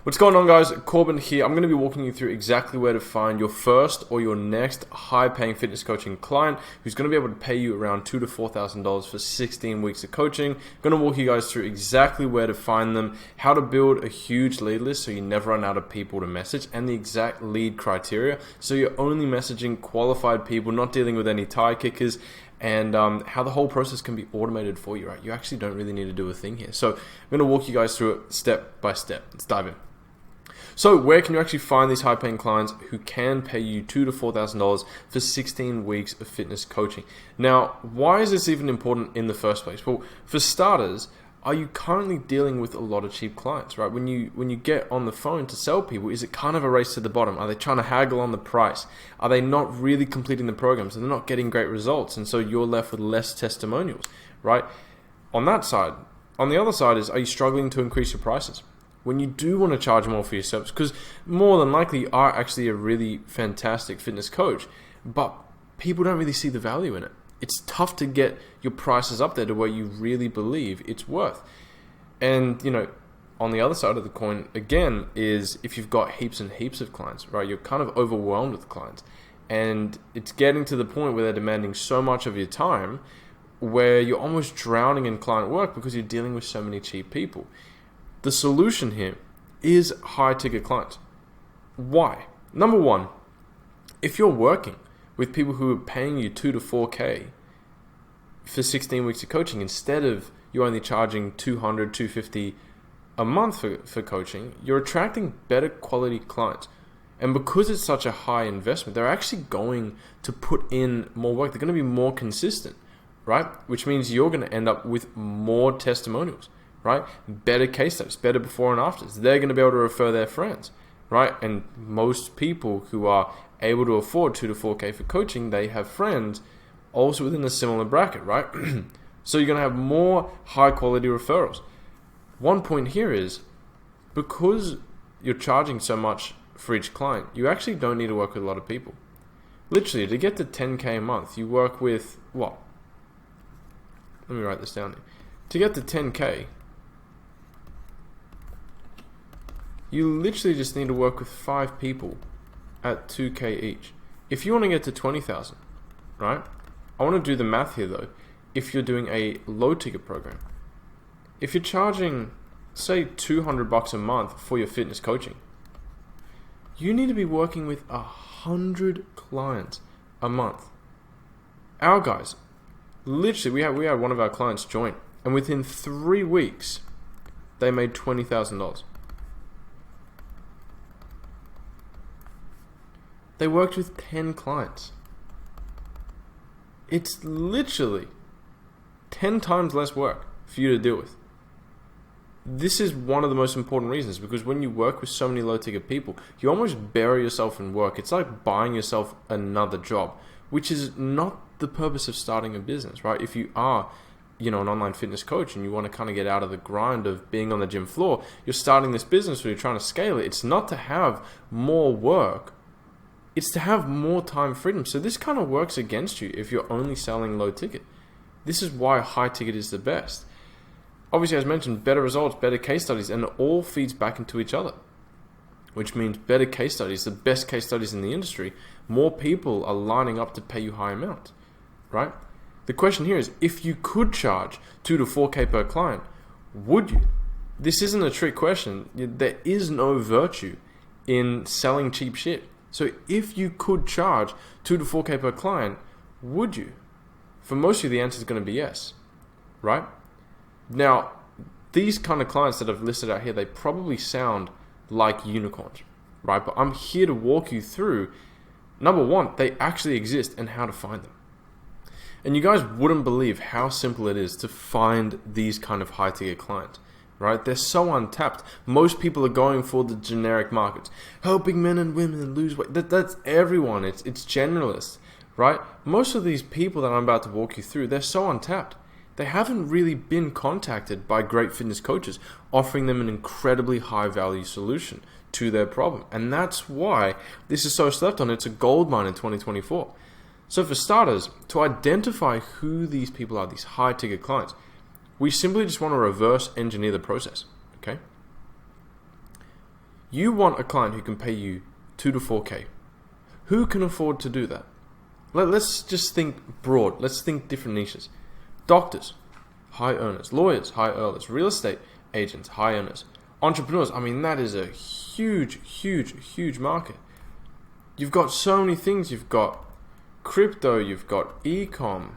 What's going on, guys? Corbin here. I'm going to be walking you through exactly where to find your first or your next high-paying fitness coaching client who's going to be able to pay you around $2,000 to $4,000 for 16 weeks of coaching. I'm going to walk you guys through exactly where to find them, how to build a huge lead list so you never run out of people to message, and the exact lead criteria so you're only messaging qualified people, not dealing with any tie kickers, and how the whole process can be automated for you, right? You actually don't really need to do a thing here. So I'm going to walk you guys through it step by step. Let's dive in. So where can you actually find these high-paying clients who can pay you $2,000 to $4,000 for 16 weeks of fitness coaching? Now, why is this even important in the first place? Well, for starters, are you currently dealing with a lot of cheap clients, right? When you get on the phone to sell people, is it kind of a race to the bottom? Are they trying to haggle on the price? Are they not really completing the programs? They're not getting great results, and so you're left with less testimonials, right? On that side. On the other side is, are you struggling to increase your prices? When you do want to charge more for your service, because more than likely you are actually a really fantastic fitness coach, but people don't really see the value in it. It's tough to get your prices up there to where you really believe it's worth. And, on the other side of the coin, again, is if you've got heaps and heaps of clients, right? You're kind of overwhelmed with clients. And it's getting to the point where they're demanding so much of your time where you're almost drowning in client work because you're dealing with so many cheap people. The solution here is high-ticket clients. Why? Number one, if you're working with people who are paying you $2,000 to $4,000 for 16 weeks of coaching, instead of you only charging $200, $250 a month for coaching, you're attracting better quality clients. And because it's such a high investment, they're actually going to put in more work. They're going to be more consistent, right? Which means you're going to end up with more testimonials. Right? Better case studies, better before and afters. They're going to be able to refer their friends, right? And most people who are able to afford $2,000 to $4,000 for coaching, they have friends also within a similar bracket, right? So you're going to have more high quality referrals. One point here is, because you're charging so much for each client, you actually don't need to work with a lot of people. Literally, to get to $10,000 a month, you work with, what? Let me write this down here. To get to $10,000, you literally just need to work with 5 people at $2,000 each. If you want to get to 20,000, right? I want to do the math here though. If you're doing a low ticket program, if you're charging, say, $200 a month for your fitness coaching, you need to be working with 100 clients a month. Our guys, literally, we had one of our clients join, and within 3 weeks, they made $20,000. They worked with 10 clients. It's literally 10 times less work for you to deal with. This is one of the most important reasons, because when you work with so many low ticket people, you almost bury yourself in work. It's like buying yourself another job, which is not the purpose of starting a business, right? If you are an online fitness coach and you want to kind of get out of the grind of being on the gym floor, you're starting this business or you're trying to scale it. It's not to have more work. It's to have more time freedom. So this kind of works against you if you're only selling low ticket. This is why high ticket is the best. Obviously, as mentioned, better results, better case studies, and it all feeds back into each other, which means better case studies, the best case studies in the industry, more people are lining up to pay you high amounts, right? The question here is, if you could charge $2,000 to $4,000 per client, would you? This isn't a trick question. There is no virtue in selling cheap shit. So if you could charge $2,000 to $4,000 per client, would you? For most of you, the answer is going to be yes, right? Now, these kind of clients that I've listed out here, they probably sound like unicorns, right? But I'm here to walk you through, number one, they actually exist and how to find them. And you guys wouldn't believe how simple it is to find these kind of high-ticket clients, right? They're so untapped. Most people are going for the generic markets, helping men and women lose weight. That's everyone. It's generalists, right? Most of these people that I'm about to walk you through, they're so untapped. They haven't really been contacted by great fitness coaches offering them an incredibly high-value solution to their problem. And that's why this is so slept on. It's a gold mine in 2024. So for starters, to identify who these people are, these high-ticket clients, we simply just want to reverse engineer the process, okay? You want a client who can pay you 2 to 4K. Who can afford to do that? Let's just think broad. Let's think different niches. Doctors, high earners. Lawyers, high earners. Real estate agents, high earners. Entrepreneurs, I mean, that is a huge, huge, huge market. You've got so many things. You've got crypto, you've got e-com,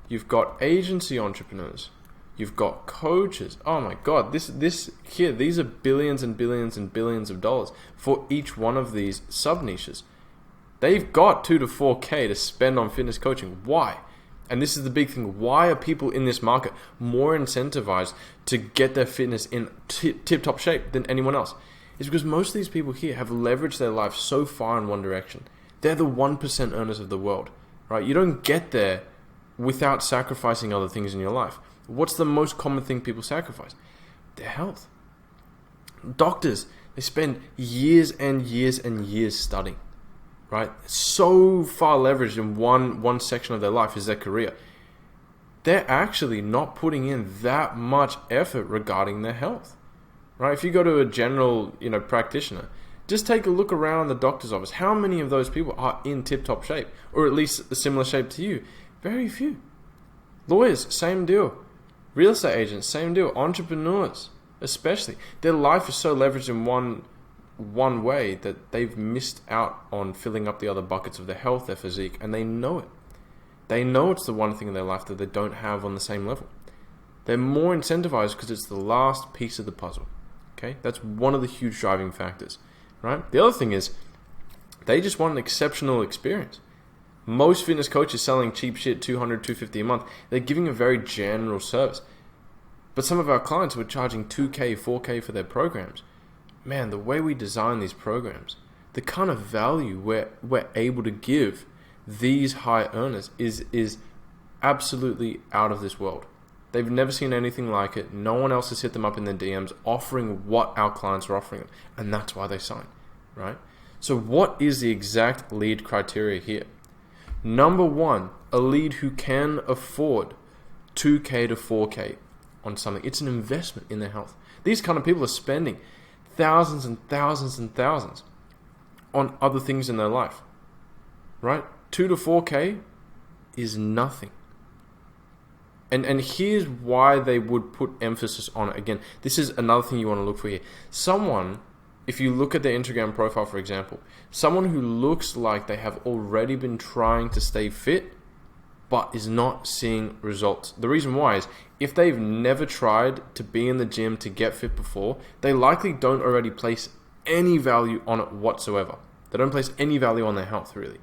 you've got agency entrepreneurs, you've got coaches. Oh my God, these are billions and billions and billions of dollars for each one of these sub niches. They've got 2 to 4K to spend on fitness coaching. Why? And this is the big thing. Why are people in this market more incentivized to get their fitness in tip-top shape than anyone else? It's because most of these people here have leveraged their life so far in one direction. They're the 1% earners of the world, right? You don't get there without sacrificing other things in your life. What's the most common thing people sacrifice? Their health. Doctors, they spend years and years and years studying, right? So far leveraged in one section of their life is their career. They're actually not putting in that much effort regarding their health, right? If you go to a general, practitioner, just take a look around the doctor's office. How many of those people are in tip-top shape, or at least a similar shape to you? Very few. Lawyers, same deal. Real estate agents, same deal. Entrepreneurs, especially, their life is so leveraged in one way that they've missed out on filling up the other buckets of their health, their physique, and they know it. They know it's the one thing in their life that they don't have on the same level. They're more incentivized because it's the last piece of the puzzle. Okay, that's one of the huge driving factors, right? The other thing is they just want an exceptional experience. Most fitness coaches selling cheap shit, $200, $250 a month, they're giving a very general service. But some of our clients were charging $2K, $4K for their programs. Man, the way we design these programs, the kind of value we're able to give these high earners is absolutely out of this world. They've never seen anything like it. No one else has hit them up in their DMs offering what our clients are offering them. And that's why they sign, right? So what is the exact lead criteria here? Number one, a lead who can afford 2K to 4K on something. It's an investment in their health. These kind of people are spending thousands and thousands and thousands on other things in their life, right? 2 to 4K is nothing. And here's why they would put emphasis on it. Again, this is another thing you want to look for here. Someone, if you look at their Instagram profile, for example, someone who looks like they have already been trying to stay fit, but is not seeing results. The reason why is if they've never tried to be in the gym to get fit before, they likely don't already place any value on it whatsoever. They don't place any value on their health, really,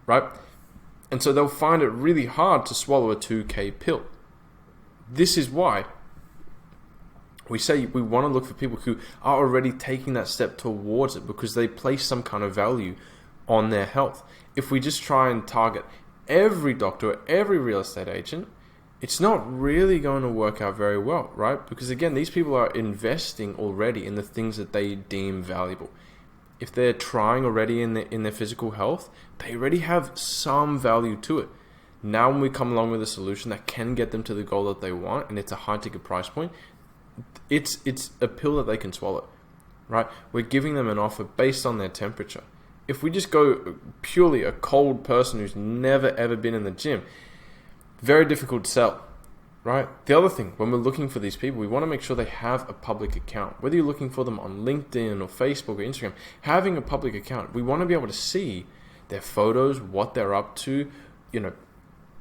right? And so they'll find it really hard to swallow a 2K pill. This is why we say we want to look for people who are already taking that step towards it because they place some kind of value on their health. If we just try and target every doctor, every real estate agent, it's not really going to work out very well, right? Because again, these people are investing already in the things that they deem valuable. If they're trying already in their physical health, they already have some value to it. Now when we come along with a solution that can get them to the goal that they want, and it's a high ticket price point, it's a pill that they can swallow, right? We're giving them an offer based on their temperature. If we just go purely a cold person who's never ever been in the gym, very difficult to sell, right? The other thing, when we're looking for these people, we want to make sure they have a public account. Whether you're looking for them on LinkedIn or Facebook or Instagram, having a public account, we want to be able to see their photos, what they're up to,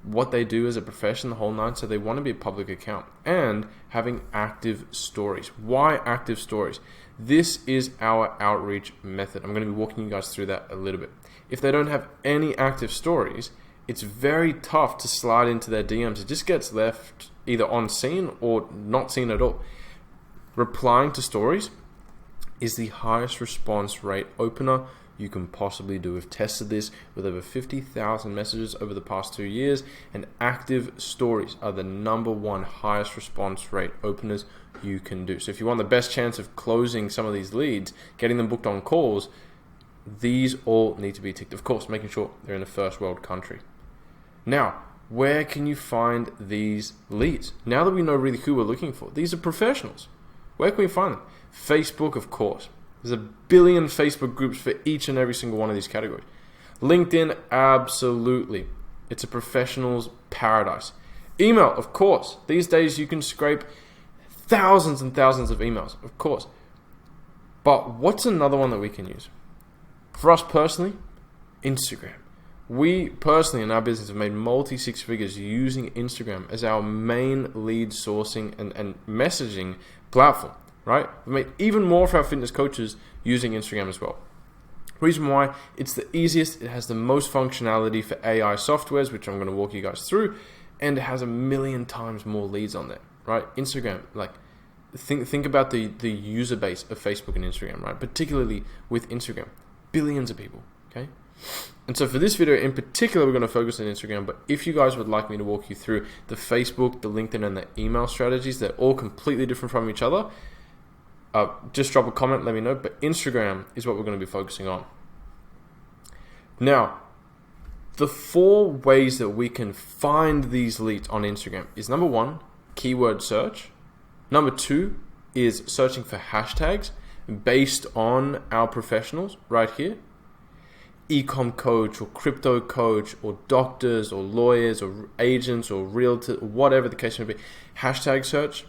what they do as a profession, the whole nine. So they want to be a public account and having active stories. Why active stories? This is our outreach method. I'm going to be walking you guys through that a little bit. If they don't have any active stories, it's very tough to slide into their DMs. It just gets left either on seen or not seen at all. Replying to stories is the highest response rate opener you can possibly do. We've tested this with over 50,000 messages over the past 2 years, and active stories are the number one highest response rate openers you can do. So if you want the best chance of closing some of these leads, getting them booked on calls, these all need to be ticked. Of course, making sure they're in a first world country. Now, where can you find these leads? Now that we know really who we're looking for, these are professionals. Where can we find them? Facebook, of course. There's a billion Facebook groups for each and every single one of these categories. LinkedIn, absolutely. It's a professional's paradise. Email, of course. These days you can scrape thousands and thousands of emails, of course. But what's another one that we can use? For us personally, Instagram. We personally in our business have made multi-six figures using Instagram as our main lead sourcing and messaging platform, right? We've made even more for our fitness coaches using Instagram as well. Reason why, it's the easiest, it has the most functionality for AI softwares, which I'm going to walk you guys through, and it has 1,000,000 times more leads on there, right? Instagram, like, think about the user base of Facebook and Instagram, right? Particularly with Instagram, billions of people, okay? And so for this video in particular, we're going to focus on Instagram, but if you guys would like me to walk you through the Facebook, the LinkedIn, and the email strategies, they're all completely different from each other, just drop a comment, let me know, but Instagram is what we're going to be focusing on. Now, the 4 ways that we can find these leads on Instagram is number 1, keyword search. Number 2 is searching for hashtags based on our professionals right here. E-com coach or crypto coach or doctors or lawyers or agents or realtors, whatever the case may be. Hashtag search.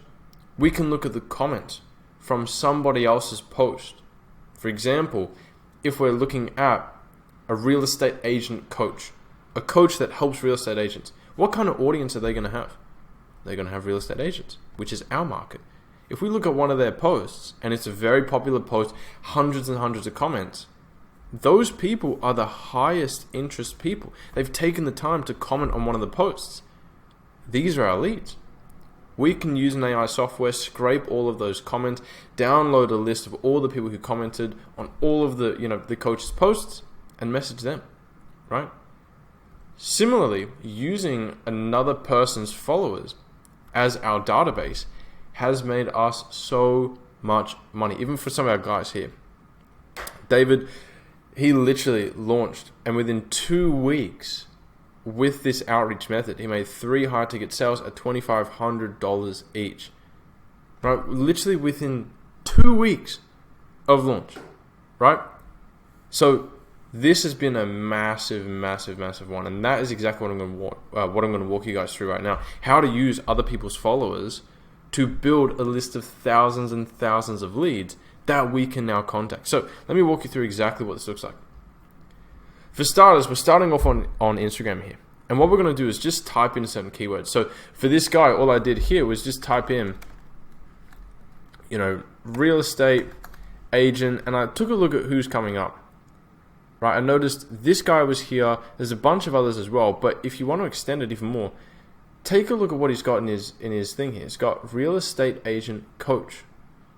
We can look at the comments from somebody else's post. For example, if we're looking at a real estate agent coach, a coach that helps real estate agents, what kind of audience are they going to have? They're going to have real estate agents, which is our market. If we look at one of their posts and it's a very popular post, hundreds and hundreds of comments, those people are the highest interest people. They've taken the time to comment on one of the posts. These are our leads. We can use an AI software, scrape all of those comments, download a list of all the people who commented on all of the, the coach's posts and message them, right? Similarly, using another person's followers as our database has made us so much money, even for some of our guys here. David, he literally launched, and within 2 weeks with this outreach method, he made 3 high ticket sales at $2,500 each. Right? Literally within 2 weeks of launch, right? So this has been a massive, massive, massive one, and that is exactly what I'm going to walk you guys through right now. How to use other people's followers to build a list of thousands and thousands of leads that we can now contact. So let me walk you through exactly what this looks like. For starters, we're starting off on Instagram here. And what we're going to do is just type in certain keywords. So for this guy, all I did here was just type in, real estate agent, and I took a look at who's coming up. Right, I noticed this guy was here. There's a bunch of others as well, but if you want to extend it even more, take a look at what he's got in his thing here. It's got real estate agent coach.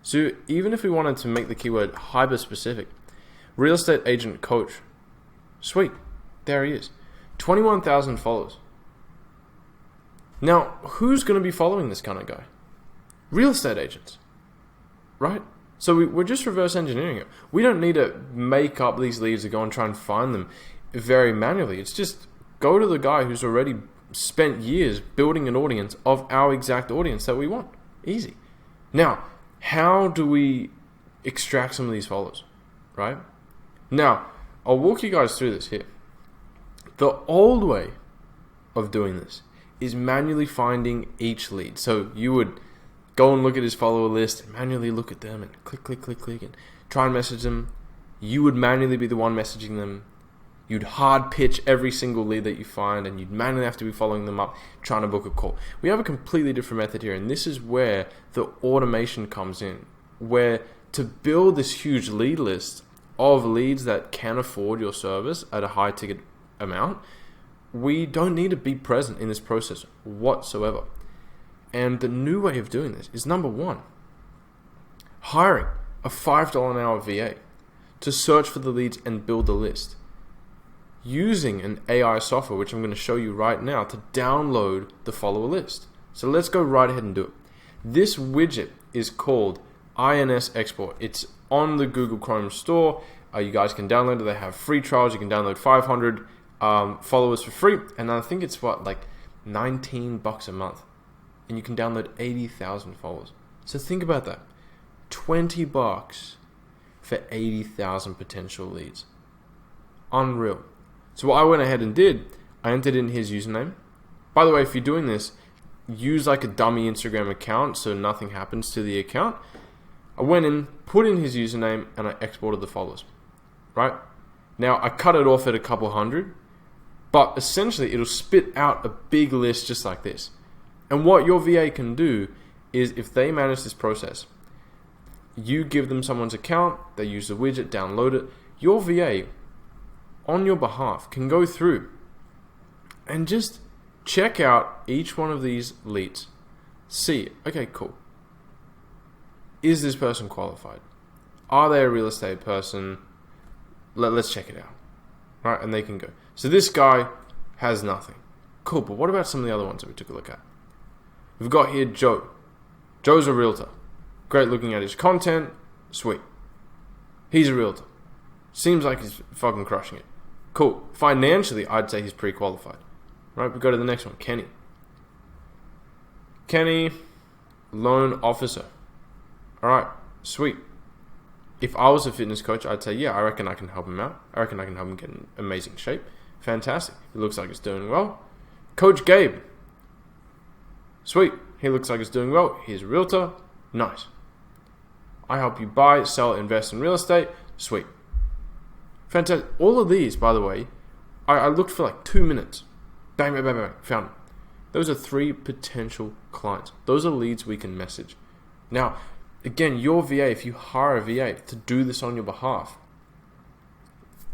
So even if we wanted to make the keyword hyper specific, real estate agent coach, sweet, there he is. 21,000 followers. Now, who's going to be following this kind of guy? Real estate agents, right? So we're just reverse engineering it. We don't need to make up these leads or go and try and find them very manually. It's just go to the guy who's already spent years building an audience of our exact audience that we want. Easy. Now, how do we extract some of these followers, right? Now, I'll walk you guys through this here. The old way of doing this is manually finding each lead. So you would go and look at his follower list, and manually look at them and click, and try and message them. You would manually be the one messaging them. You'd hard pitch every single lead that you find, and you'd manually have to be following them up, trying to book a call. We have a completely different method here, and this is where the automation comes in, where to build this huge lead list of leads that can afford your service at a high ticket amount, we don't need to be present in this process whatsoever. And the new way of doing this is number 1, hiring a $5 an hour VA to search for the leads and build the list. Using an AI software, which I'm going to show you right now, to download the follower list. So let's go right ahead and do it. This widget is called INS Export. It's on the Google Chrome store. You guys can download it. They have free trials. You can download 500 followers for free. And I think it's like $19 a month. And you can download 80,000 followers. So think about that. $20 for 80,000 potential leads. Unreal. So what I went ahead and did, I entered in his username. By the way, if you're doing this, use like a dummy Instagram account so nothing happens to the account. I went in, put in his username, and I exported the followers. Right? Now, I cut it off at a couple hundred, but essentially it'll spit out a big list just like this. And what your VA can do is, if they manage this process, you give them someone's account, they use the widget, download it, your VA, on your behalf, can go through and just check out each one of these leads. See, okay, cool. Is this person qualified? Are they a real estate person? Let's check it out. Right, and they can go. So this guy has nothing. Cool, but what about some of the other ones that we took a look at? We've got here Joe. Joe's a realtor. Great looking at his content. Sweet. He's a realtor. Seems like he's fucking crushing it. Cool. Financially, I'd say he's pre-qualified. Right, we go to the next one. Kenny. Kenny, loan officer. Alright, sweet. If I was a fitness coach, I'd say, yeah, I reckon I can help him out. I reckon I can help him get in amazing shape. Fantastic. It looks like he's doing well. Coach Gabe. Sweet. He looks like he's doing well. He's a realtor. Nice. I help you buy, sell, invest in real estate. Sweet. Fantastic. All of these, by the way, I looked for like 2 minutes. Bang, bang, bang, bang. Found them. Those are 3 potential clients. Those are leads we can message. Now, again, your VA, if you hire a VA to do this on your behalf,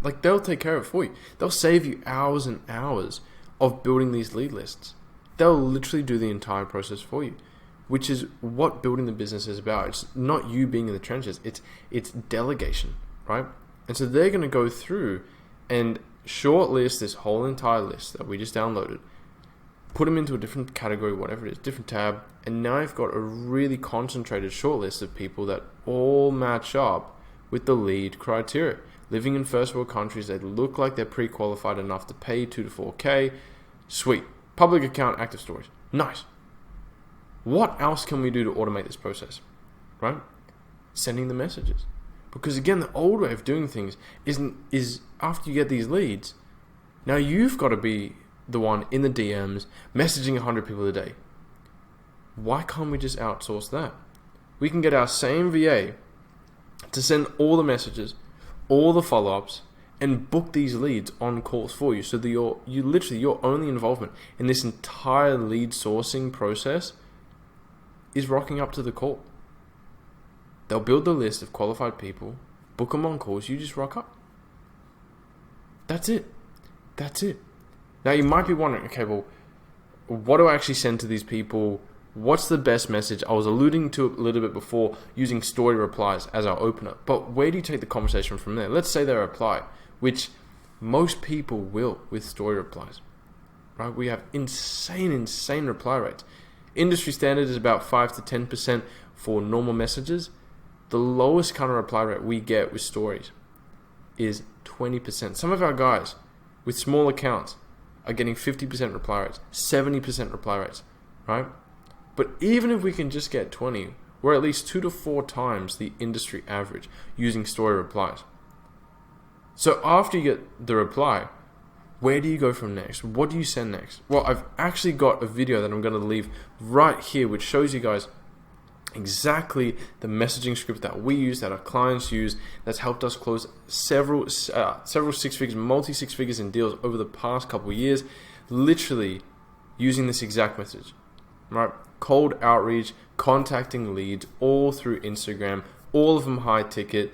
like, they'll take care of it for you. They'll save you hours and hours of building these lead lists. They'll literally do the entire process for you, which is what building the business is about. It's not you being in the trenches. It's delegation, right? And so they're going to go through and shortlist this whole entire list that we just downloaded, put them into a different category, whatever it is, different tab, and now you've got a really concentrated shortlist of people that all match up with the lead criteria. Living in first world countries, they look like they're pre-qualified enough to pay 2 to 4K. Sweet. Public account, active stories. Nice. What else can we do to automate this process? Right? Sending the messages. Because again, the old way of doing things is after you get these leads, now you've got to be the one in the DMs messaging 100 people a day. Why can't we just outsource that? We can get our same VA to send all the messages, all the follow-ups, and book these leads on calls for you, so that your only involvement in this entire lead sourcing process is rocking up to the call. They'll build the list of qualified people, book them on calls, you just rock up. That's it. That's it. Now you might be wondering, okay, well, what do I actually send to these people? What's the best message? I was alluding to it a little bit before, using story replies as our opener. But where do you take the conversation from there? Let's say they reply, which most people will with story replies. Right? We have insane reply rates. Industry standard is about 5 to 10% for normal messages. The lowest kind of reply rate we get with stories is 20%. Some of our guys with small accounts are getting 50% reply rates, 70% reply rates, right? But even if we can just get 20, we're at least 2 to 4 times the industry average using story replies. So after you get the reply, where do you go from next? What do you send next? Well, I've actually got a video that I'm going to leave right here, which shows you guys exactly the messaging script that we use, that our clients use, that's helped us close several 6 figures, multi-6 figures in deals over the past couple of years, literally using this exact message, right? Cold outreach, contacting leads, all through Instagram, all of them high ticket,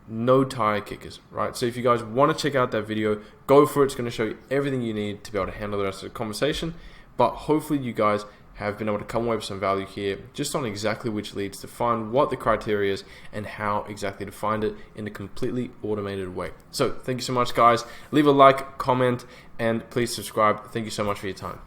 no tire kickers, right? So if you guys want to check out that video, go for it. It's going to show you everything you need to be able to handle the rest of the conversation. But hopefully you guys have been able to come away with some value here, just on exactly which leads to find, what the criteria is, and how exactly to find it in a completely automated way. So thank you so much, guys. Leave a like, comment, and please subscribe. Thank you so much for your time.